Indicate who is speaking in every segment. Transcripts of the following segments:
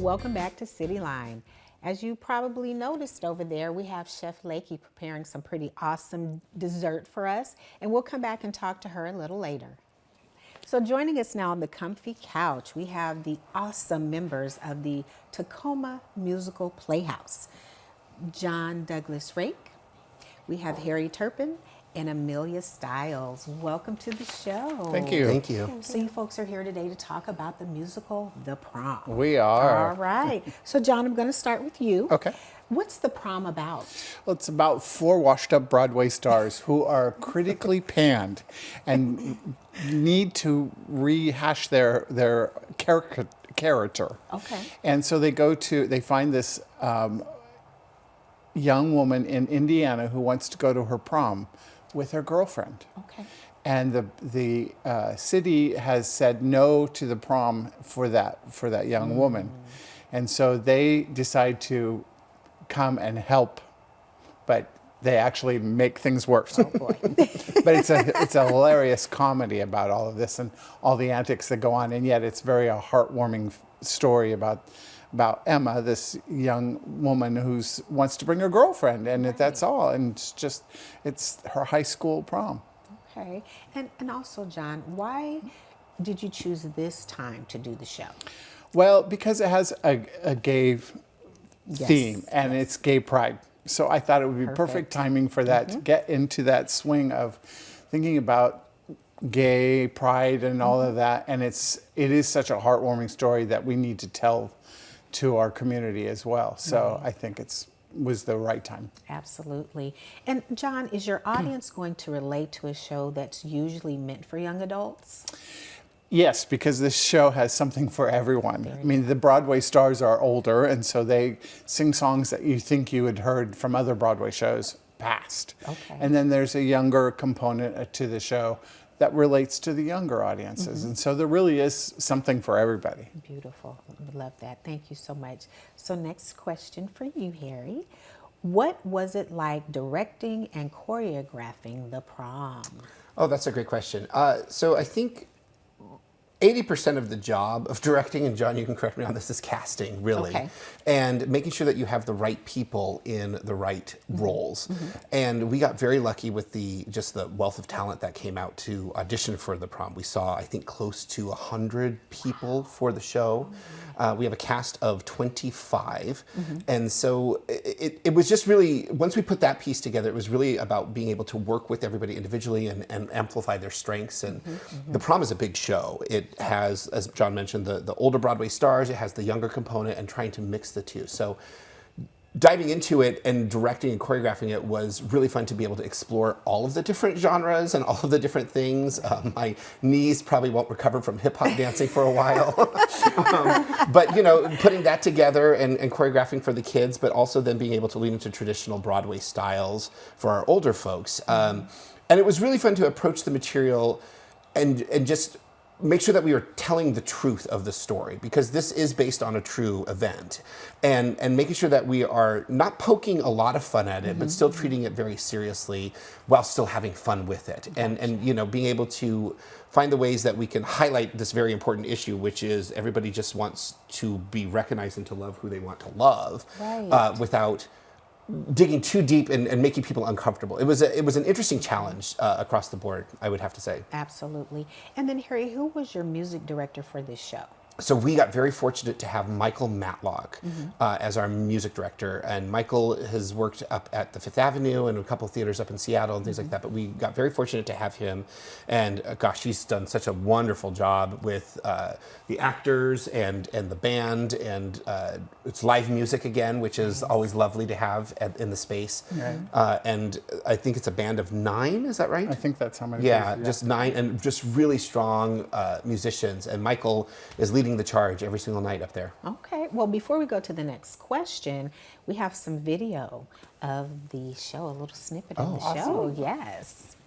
Speaker 1: Welcome back to Cityline. As you probably noticed over there, we have Chef Lakey preparing some pretty awesome dessert for us, and we'll come back and talk to her a little later. So joining us now on the comfy couch, we have the awesome members of the Tacoma Musical Playhouse. John Douglas Rake, we have Harry Turpin, and Amelia Stiles. Welcome to the show.
Speaker 2: Thank you.
Speaker 3: Thank you.
Speaker 1: So you folks are here today to talk about the musical, The Prom.
Speaker 2: We are.
Speaker 1: All right. So John, I'm going to start with you.
Speaker 2: Okay.
Speaker 1: What's The Prom about?
Speaker 2: Well, it's about 4 washed-up Broadway stars who are critically panned and need to rehash their character.
Speaker 1: Okay.
Speaker 2: And so they find this young woman in Indiana who wants to go to her prom with her girlfriend.
Speaker 1: Okay.
Speaker 2: And the city has said no to the prom for that young woman. And so they decide to come and help, but they actually make things worse.
Speaker 1: Oh boy.
Speaker 2: But it's a hilarious comedy about all of this and all the antics that go on, and yet it's very a heartwarming story about Emma, this young woman who wants to bring her girlfriend, and that's all. And it's her high school prom.
Speaker 1: Okay. And also, John, why did you choose this time to do the show?
Speaker 2: Well, because it has a gay theme, and it's gay pride. So I thought it would be perfect timing for that, to get into that swing of thinking about gay pride and all of that. And it is such a heartwarming story that we need to tell to our community as well. So I think was the right time.
Speaker 1: Absolutely. And John, is your audience going to relate to a show that's usually meant for young adults?
Speaker 2: Yes, because this show has something for everyone. I mean, the Broadway stars are older, and so they sing songs that you think you had heard from other Broadway shows past.
Speaker 1: Okay.
Speaker 2: And then there's a younger component to the show that relates to the younger audiences. And so there really is something for everybody.
Speaker 1: Beautiful. Love that. Thank you so much. So next question for you, Harry. What was it like directing and choreographing The Prom?
Speaker 3: Oh, that's a great question. So I think 80% of the job of directing, and John, you can correct me on this, is casting, really.
Speaker 1: Okay.
Speaker 3: And making sure that you have the right people in the right roles. And we got very lucky with just the wealth of talent that came out to audition for The Prom. We saw, I think, close to 100 people for the show. We have a cast of 25. And so it was just really, once we put that piece together, it was really about being able to work with everybody individually and amplify their strengths. And The Prom is a big show. It has, as John mentioned, the older Broadway stars, it has the younger component, and trying to mix the two. So diving into it and directing and choreographing it was really fun to be able to explore all of the different genres and all of the different things. My knees probably won't recover from hip hop dancing for a while. But putting that together and choreographing for the kids, but also then being able to lean into traditional Broadway styles for our older folks. And it was really fun to approach the material and just make sure that we are telling the truth of the story, because this is based on a true event, and making sure that we are not poking a lot of fun at it, but still treating it very seriously while still having fun with it. And being able to find the ways that we can highlight this very important issue, which is everybody just wants to be recognized and to love who they want to love, without digging too deep and making people uncomfortable. It was an interesting challenge across the board, I would have to say.
Speaker 1: Absolutely. And then Harry, who was your music director for this show?
Speaker 3: So we got very fortunate to have Michael Matlock as our music director. And Michael has worked up at the Fifth Avenue and a couple of theaters up in Seattle and things like that. But we got very fortunate to have him. And gosh, he's done such a wonderful job with the actors and the band. And it's live music again, which is always lovely to have in the space. And I think it's a band of 9, is that right?
Speaker 2: I think that's how many.
Speaker 3: Yeah, just 9, and just really strong musicians. And Michael is leading the charge every single night up there.
Speaker 1: Okay. Well, before we go to the next question, we have some video of the show, a little snippet of the show. Yes.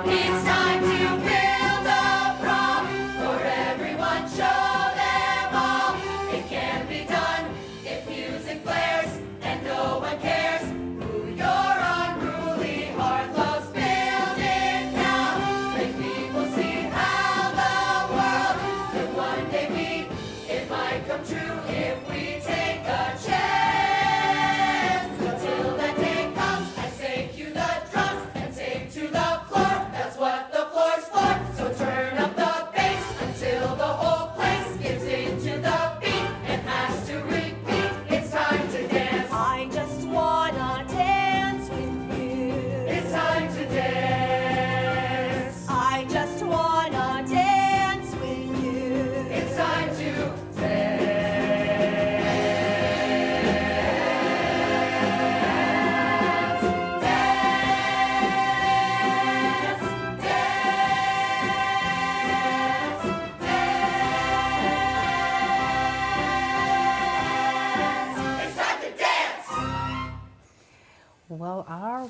Speaker 4: It's time to build a prom for everyone. Show them all it can be done if music blares and no one cares who your unruly heart loves. Build it now.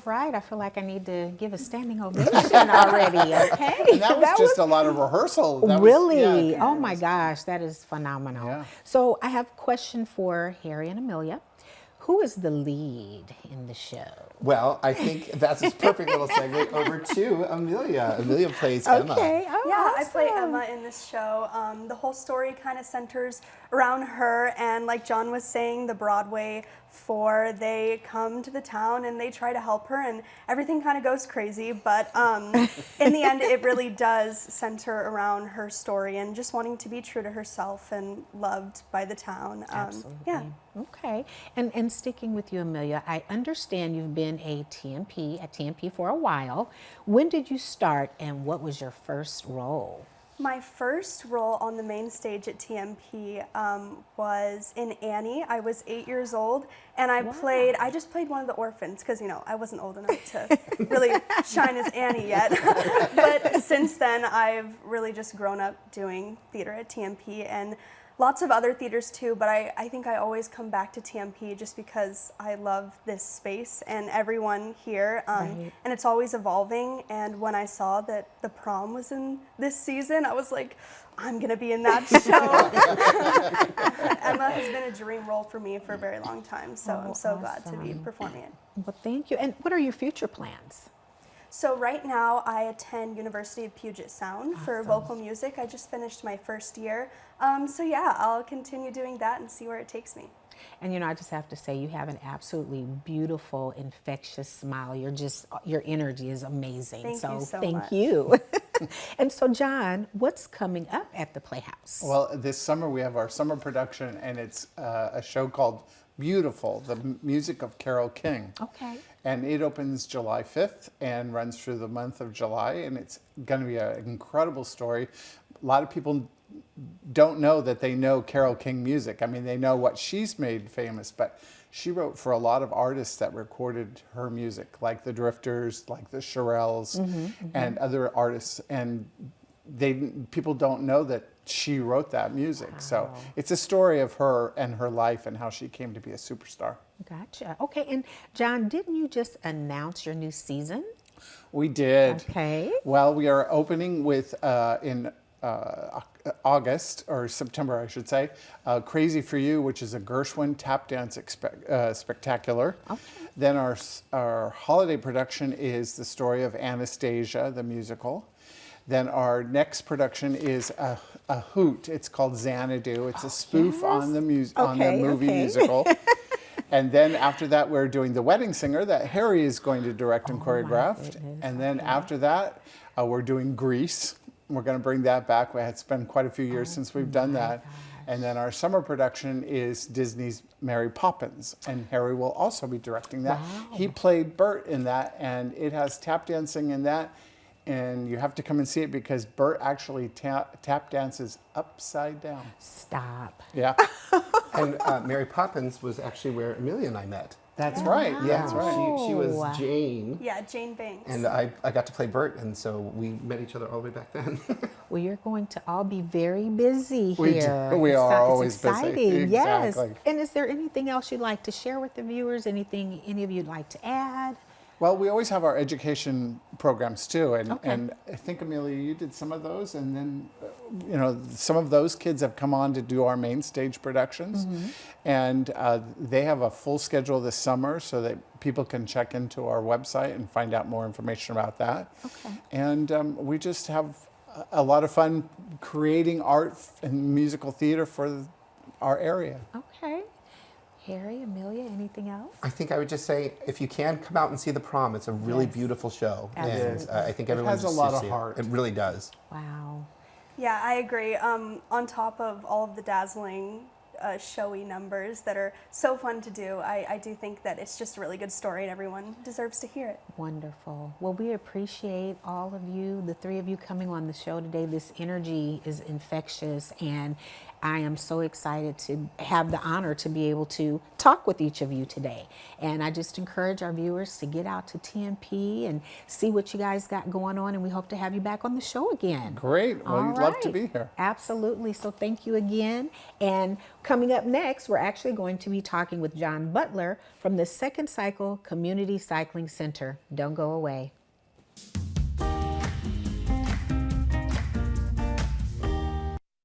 Speaker 1: All right, I feel like I need to give a standing ovation already, okay?
Speaker 2: And that was just a lot of rehearsal. That was-
Speaker 1: Really?
Speaker 2: yeah,
Speaker 1: Oh my gosh, that is phenomenal.
Speaker 2: Yeah.
Speaker 1: So I have a question for Harry and Amelia. Who is the lead in the show?
Speaker 3: Well, I think that's a perfect little segue over to Amelia. Amelia plays Emma.
Speaker 1: Okay. Oh,
Speaker 5: Yeah, I play
Speaker 1: awesome.
Speaker 5: Emma in this show. The whole story kind of centers around her, and like John was saying, the Broadway four, they come to the town and they try to help her, and everything kind of goes crazy, but in the end, it really does center around her story and just wanting to be true to herself and loved by the town.
Speaker 1: Absolutely.
Speaker 5: Yeah.
Speaker 1: Okay. And sticking with you, Amelia, I understand you've been at TMP for a while. When did you start and what was your first role?
Speaker 5: My first role on the main stage at TMP was in Annie. I was 8 years old, and I just played one of the orphans because, you know, I wasn't old enough to really shine as Annie yet. But since then, I've really just grown up doing theater at TMP and lots of other theaters too, but I think I always come back to TMP just because I love this space and everyone here,
Speaker 1: Right.
Speaker 5: and it's always evolving. And when I saw that the Prom was in this season, I was like, I'm gonna be in that show. Emma has been a dream role for me for a very long time, so
Speaker 1: Oh,
Speaker 5: I'm so glad to be
Speaker 1: awesome.
Speaker 5: performing it.
Speaker 1: Well, thank you. And what are your future plans?
Speaker 5: So right now I attend University of Puget Sound for vocal music. I just finished my first year. So yeah, I'll continue doing that and see where it takes me.
Speaker 1: And you know, I just have to say, you have an absolutely beautiful, infectious smile. Your energy is amazing.
Speaker 5: Thank you so
Speaker 1: thank
Speaker 5: much.
Speaker 1: you. And so, John, what's coming up at the Playhouse?
Speaker 2: Well, this summer we have our summer production, and it's a show called Beautiful, the music of Carole King.
Speaker 1: Okay.
Speaker 2: And it opens July 5th and runs through the month of July, and it's going to be an incredible story. A lot of people don't know that they know Carole King music. I mean, they know what she's made famous, but she wrote for a lot of artists that recorded her music, like the Drifters, like the Shirelles, and other artists. And people don't know that she wrote that music. So it's a story of her and her life and how she came to be a superstar.
Speaker 1: Gotcha. Okay, and John, didn't you just announce your new season?
Speaker 2: We did.
Speaker 1: Okay.
Speaker 2: Well, we are opening with in August, or September, I should say, Crazy for You, which is a Gershwin tap dance spectacular.
Speaker 1: Okay.
Speaker 2: Then our holiday production is the story of Anastasia, the musical. Then our next production is a hoot. It's called Xanadu. It's a spoof on the on the movie musical. And then after that, we're doing The Wedding Singer that Harry is going to direct and choreograph.
Speaker 1: goodness,
Speaker 2: And then after that, we're doing Grease. We're going to bring that back. It's been quite a few years since we've done that. And then our summer production is Disney's Mary Poppins, and Harry will also be directing that. He played Bert in that, and it has tap dancing in that. And you have to come and see it because Bert actually tap dances upside down.
Speaker 1: Stop.
Speaker 2: Yeah,
Speaker 3: And Mary Poppins was actually where Amelia and I met.
Speaker 2: that's right.
Speaker 3: Yeah,
Speaker 2: That's right.
Speaker 3: she was Jane,
Speaker 5: Yeah, Jane Banks.
Speaker 3: and I got to play Bert, and so we met each other all the way back then.
Speaker 1: Well, you're going to all be very busy
Speaker 2: We do.
Speaker 1: here.
Speaker 2: We are
Speaker 1: It's
Speaker 2: always busy.
Speaker 1: exciting. Yes.
Speaker 2: Exactly.
Speaker 1: And is there anything else you'd like to share with the viewers? Anything any of you'd like to add?
Speaker 2: Well, we always have our education programs too, and
Speaker 1: Okay.
Speaker 2: and I think Amelia, you did some of those, and then some of those kids have come on to do our main stage productions, and they have a full schedule this summer, so that people can check into our website and find out more information about that.
Speaker 1: Okay.
Speaker 2: And we just have a lot of fun creating art and musical theater for our area.
Speaker 1: Okay. Harry, Amelia, anything else?
Speaker 3: I think I would just say, if you can, come out and see The Prom. It's a really
Speaker 1: Yes.
Speaker 3: beautiful show,
Speaker 1: Absolutely.
Speaker 3: and I think
Speaker 2: It
Speaker 3: everyone
Speaker 2: has a
Speaker 3: just
Speaker 2: lot
Speaker 3: should
Speaker 2: of
Speaker 3: see it.
Speaker 2: heart.
Speaker 3: It really does.
Speaker 1: Wow.
Speaker 5: Yeah, I agree. On top of all of the dazzling, showy numbers that are so fun to do, I do think that it's just a really good story and everyone deserves to hear it.
Speaker 1: Wonderful. Well, we appreciate all of you, the three of you coming on the show today. This energy is infectious, and I am so excited to have the honor to be able to talk with each of you today. And I just encourage our viewers to get out to TMP and see what you guys got going on, and we hope to have you back on the show again.
Speaker 2: Great. Well,
Speaker 1: All
Speaker 2: we'd love to
Speaker 1: right.
Speaker 2: be here.
Speaker 1: Absolutely. So thank you again. And Coming up next, we're actually going to be talking with John Butler from the Second Cycle Community Cycling Center. Don't go away.